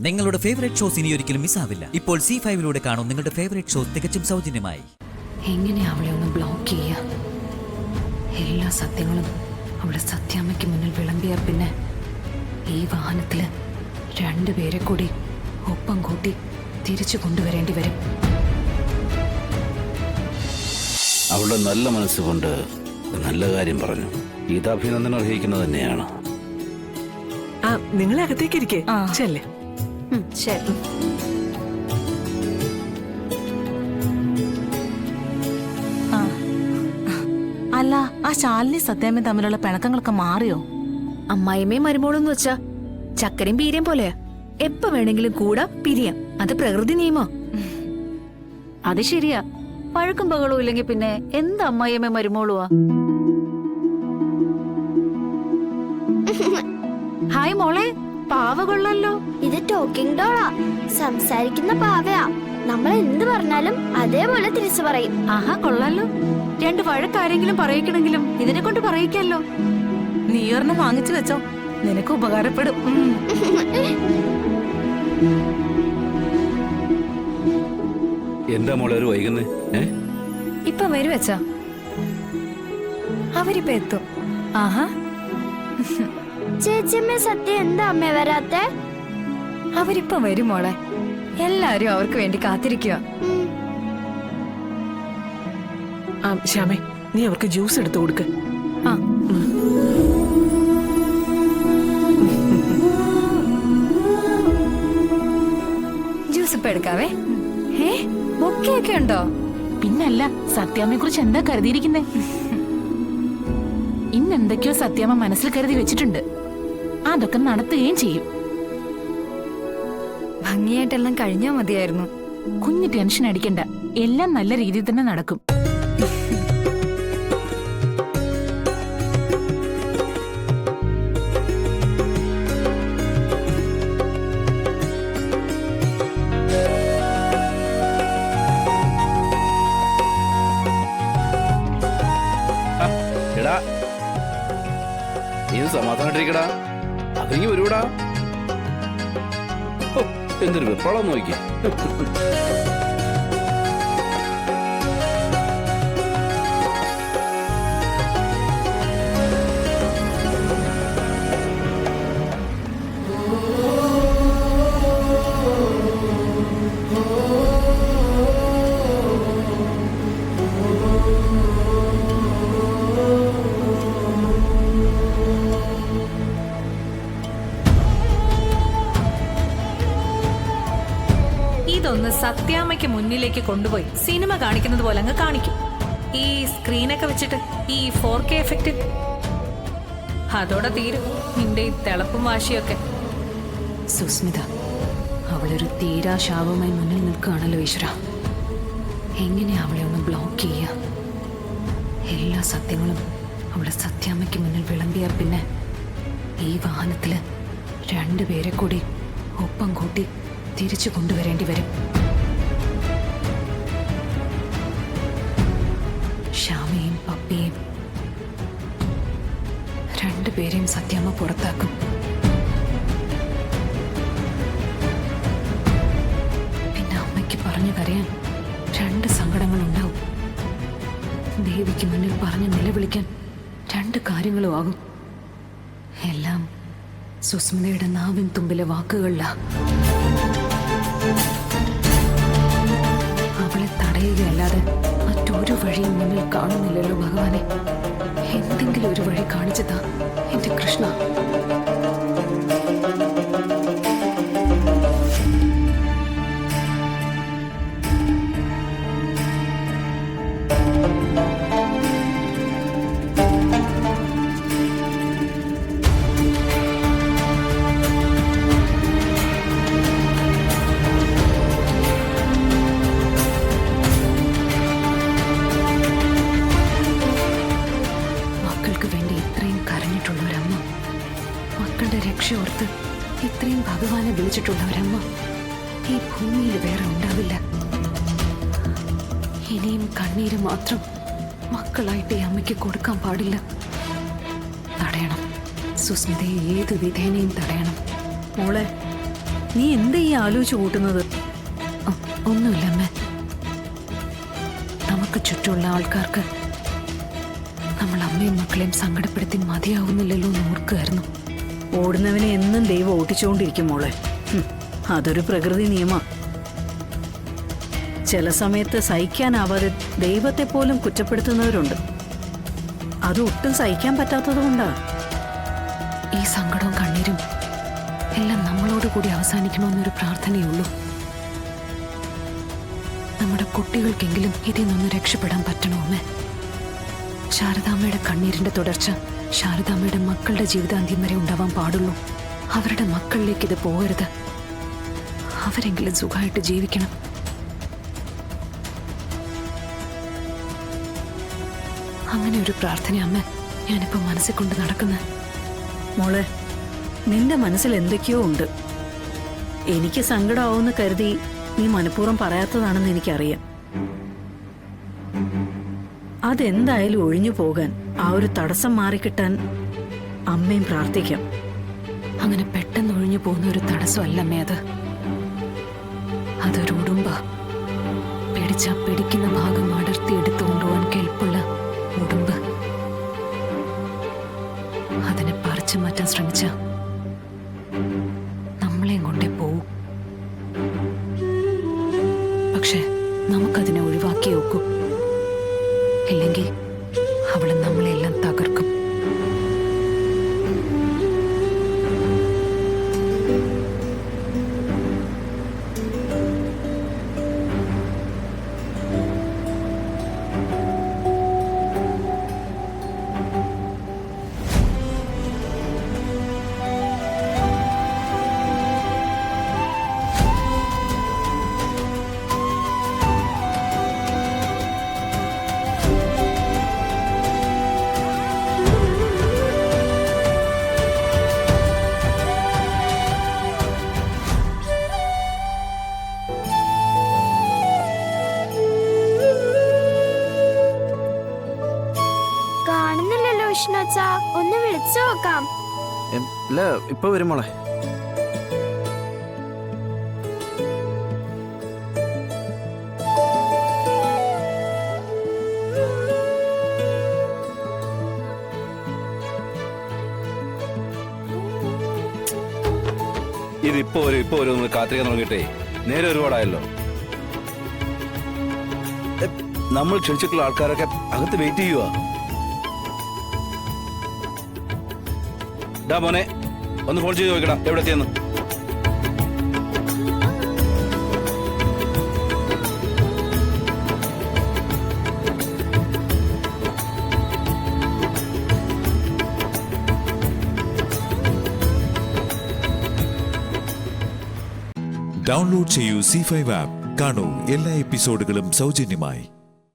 നിങ്ങളുടെ favourite shows ഇനി ഒരിക്കലും മിസ്സാവില്ല. ഇപ്പോൾ C5 കാണും നിങ്ങളുടെ ഫേവറേറ്റ് ഷോസ് തികച്ചും സൗജന്യമായി. എങ്ങനെ അവളെ ഒന്ന് ബ്ലോക്ക് ചെയ്യുക? എല്ലാ സത്യങ്ങളും അവളെ സത്യാമ്മയ്ക്ക് മുന്നിൽ വിളമ്പിയാൽ പിന്നെ ഈ വാഹനത്തില് രണ്ടുപേരെ കൂടി ഒപ്പം കൂട്ടി തിരിച്ചു കൊണ്ടുവരേണ്ടി വരും. അവളുടെ നല്ല മനസ്സുകൊണ്ട് നല്ല കാര്യം പറഞ്ഞു. ഇത് അഭിനന്ദനം അർഹിക്കുന്നത് തന്നെയാണ്. നിങ്ങളെ അകത്തേക്ക് ഇരിക്കേ. ചെല്ലേ. ശരി. അല്ല, ആ ശാലിനി സത്യാമ്മയും തമ്മിലുള്ള പിണക്കങ്ങളൊക്കെ മാറിയോ? അമ്മായിമ്മയും മരുമോളെന്ന് വെച്ചാ ചക്കരയും പീരയും പോലെയാ. എപ്പ വേണമെങ്കിലും കൂടാ പിരിയാം. അത് പ്രകൃതി നിയമോ. അത് ശരിയാ. പഴക്കും പകളും ഇല്ലെങ്കിൽ പിന്നെ എന്ത് അമ്മായിയമ്മ മരുമോളുവാ. ഹായ് മോളെ, പാവ കൊള്ളല്ലോ. ഇത് ടോക്കിംഗ് ഡോളാ, സംസാരിക്കുന്ന പാവയാ. നമ്മൾ എന്ത് പറഞ്ഞാലും അതേപോലെ തിരിച്ചു പറയും. ആഹാ, കൊള്ളാലോ. രണ്ട് വഴക്കാരെങ്കിലും പറയിക്കണെങ്കിലും ഇതിനെ കൊണ്ട് പറയിക്കല്ലോ. നീ ഒരെണ്ണം വാങ്ങിച്ചു വെച്ചോ, നിനക്ക് ഉപകാരപ്പെടും. എന്താ മോളെ ഒരു വൈകുന്നേ? ഇപ്പൊ വരും അച്ഛാ. അവരിപ്പ എത്തും. ആഹാ, ചേച്ചിയമ്മ സത്യം എന്താ അമ്മ വരാത്തെ? അവരിപ്പം വരും മോളെ. എല്ലാരും അവർക്ക് വേണ്ടി കാത്തിരിക്കുക. ശ്യാമേ, നീ അവർക്ക് ജ്യൂസ് എടുത്തു കൊടുക്ക്. ജ്യൂസ് ഇപ്പൊ എടുക്കാവേ. ബൊക്കെയൊക്കെ ഉണ്ടോ? പിന്നല്ല, സത്യാമ്മയെ കുറിച്ച് എന്താ കരുതിയിരിക്കുന്നേ? ഇന്നെന്തൊക്കെയോ സത്യാമ്മ മനസ്സിൽ കരുതി വെച്ചിട്ടുണ്ട്. അതൊക്കെ നടത്തുകയും ചെയ്യും. ഭംഗിയായിട്ടെല്ലാം കഴിഞ്ഞാ മതിയായിരുന്നു. കുഞ്ഞ് ടെൻഷൻ അടിക്കണ്ട, എല്ലാം നല്ല രീതിയിൽ തന്നെ നടക്കും. എടാ, നീ സമാധാനായിട്ടിരിക്കടാ. അതിങ്ങി വരൂടാ. എന്തൊരു വെപ്രാളം നോക്കി. ഇതൊന്ന് സത്യാമ്മയ്ക്ക് മുന്നിലേക്ക് കൊണ്ടുപോയി സിനിമ കാണിക്കുന്നത് പോലെ അങ്ങ് കാണിക്കും. ഈ സ്ക്രീനൊക്കെ വെച്ചിട്ട് ഈ 4K എഫക്റ്റ്. അതോടെ തീരും നിന്റെ ഈ തിളപ്പും വാശിയൊക്കെ. സുസ്മിത, അവളൊരു തീരാശാപമായി മുന്നിൽ നിൽക്കുകയാണല്ലോ ഈശ്വര. എങ്ങനെ അവളെ ഒന്ന് ബ്ലോക്ക് ചെയ്യുക? എല്ലാ സത്യങ്ങളും അവളെ സത്യാമ്മയ്ക്ക് മുന്നിൽ വിളമ്പിയാൽ പിന്നെ ഈ വാഹനത്തില് രണ്ടുപേരെ കൂടി ഒപ്പം കൂട്ടി തിരിച്ചു കൊണ്ടുവരേണ്ടി വരും. ശ്യാമയും പപ്പിയും രണ്ടുപേരെയും സത്യാമ്മ പുറത്താക്കും. പിന്നെ അമ്മയ്ക്ക് പറഞ്ഞു കരയാൻ രണ്ട് സങ്കടങ്ങളുണ്ടാവും. ദേവിക്ക് മുന്നിൽ പറഞ്ഞ് നിലവിളിക്കാൻ രണ്ട് കാര്യങ്ങളും ആകും. എല്ലാം സുസ്മിതയുടെ നാവിൻ തുമ്പിലെ വാക്കുകളിലാ. അവളെ തടയുകയല്ലാതെ മറ്റൊരു വഴിയും മുന്നിൽ കാണുന്നില്ലല്ലോ ഭഗവാനെ. എന്തെങ്കിലും ഒരു വഴി കാണിച്ചതാ എന്റെ കൃഷ്ണ. മക്കളുടെ രക്ഷയോർത്ത് ഇത്രയും ഭഗവാനെ വിളിച്ചിട്ടുള്ളവരമ്മ ഈ ഭൂമിയിൽ വേറെ ഉണ്ടാവില്ല. ഇനിയും കണ്ണീര് മാത്രം മക്കളായിട്ട് ഈ അമ്മയ്ക്ക് കൊടുക്കാൻ പാടില്ല. തടയണം, സുസ്മിതയെ ഏത് വിധേനയും തടയണം. മോളെ, നീ എന്താ ഈ ആലോചിച്ച് കൂട്ടുന്നത്? ഒന്നുമില്ല അമ്മേ. നമുക്ക് ചുറ്റുമുള്ള ആൾക്കാർക്ക് നമ്മൾ അമ്മയും മക്കളെയും സങ്കടപ്പെടുത്തി മതിയാവുന്നില്ലല്ലോ എന്ന് ഓർക്കുകയായിരുന്നു. ഓടുന്നവനെ എന്നും ദൈവം ഓട്ടിച്ചുകൊണ്ടിരിക്കും മോളെ. അതൊരു പ്രകൃതി നിയമം. ചില സമയത്ത് സഹിക്കാനാവാതെ ദൈവത്തെ പോലും കുറ്റപ്പെടുത്തുന്നവരുണ്ട്. അത് ഒട്ടും സഹിക്കാൻ പറ്റാത്തതുകൊണ്ടാ. ഈ സങ്കടവും കണ്ണീരും എല്ലാം നമ്മളോട് കൂടി അവസാനിക്കണമെന്നൊരു പ്രാർത്ഥനയുള്ളൂ. നമ്മുടെ കുട്ടികൾക്കെങ്കിലും ഇതിൽ നിന്ന് രക്ഷപ്പെടാൻ പറ്റണമെന്ന്. ശാരദാമ്മയുടെ കണ്ണീരിന്റെ തുടർച്ച ശാരദാമ്മയുടെ മക്കളുടെ ജീവിതാന്ത്യം വരെ ഉണ്ടാവാൻ പാടുള്ളൂ. അവരുടെ മക്കളിലേക്ക് ഇത് പോകരുത്. അവരെങ്കിലും സുഖമായിട്ട് ജീവിക്കണം. അങ്ങനെ ഒരു പ്രാർത്ഥന അമ്മ ഞാനിപ്പോ മനസ്സിൽ കൊണ്ട് നടക്കുന്നത്. മോളെ, നിന്റെ മനസ്സിൽ എന്തൊക്കെയോ ഉണ്ട്. എനിക്ക് സങ്കടമാവുമെന്ന് കരുതി നീ മനഃപൂർവ്വം പറയാത്തതാണെന്ന് എനിക്കറിയാം. അതെന്തായാലും ഒഴിഞ്ഞു പോകാൻ, ആ ഒരു തടസ്സം മാറിക്കിട്ടാൻ അമ്മയും പ്രാർത്ഥിക്കാം. അങ്ങനെ പെട്ടെന്ന് ഒഴിഞ്ഞു പോകുന്ന ഒരു തടസ്സമല്ല അമ്മേ അത്. അതൊരു ഉടുമ്പ. പിടിച്ചാ പിടിക്കുന്ന ഭാഗം അടർത്തി എടുത്തു കൊണ്ടുപോകാൻ കെൽപ്പുള്ള ഉടുമ്പ്. അതിനെ പറിച്ചു മാറ്റാൻ ശ്രമിച്ച നമ്മളെയും കൊണ്ടേ പോവും. പക്ഷെ നമുക്കതിനെ ഒഴിവാക്കി നോക്കൂ. ഇല്ലെങ്കിൽ അവള് നമ്മളെല്ലാം തകർക്കും. ഒന്ന് വിളിച്ചു നോക്കാം. ഇല്ല, ഇപ്പൊ വരും മോളെ. ഇതിപ്പോ വരും കാത്തിരിക്കാൻ തുടങ്ങിയിട്ടേ നേരെ ഒരുപാടായല്ലോ. നമ്മൾ ക്ഷണിച്ചിട്ടുള്ള ആൾക്കാരൊക്കെ അകത്ത് വെയിറ്റ് ചെയ്യുക. ഡാ മോനെ, ഒന്ന് ഫോൺ ചെയ്ത് നോക്കടാ എവിടെ എത്തിയെന്ന്. ഡൗൺലോഡ് ചെയ്യൂ C5 ആപ്പ്. കാണൂ എല്ലാ എപ്പിസോഡുകളും സൗജന്യമായി.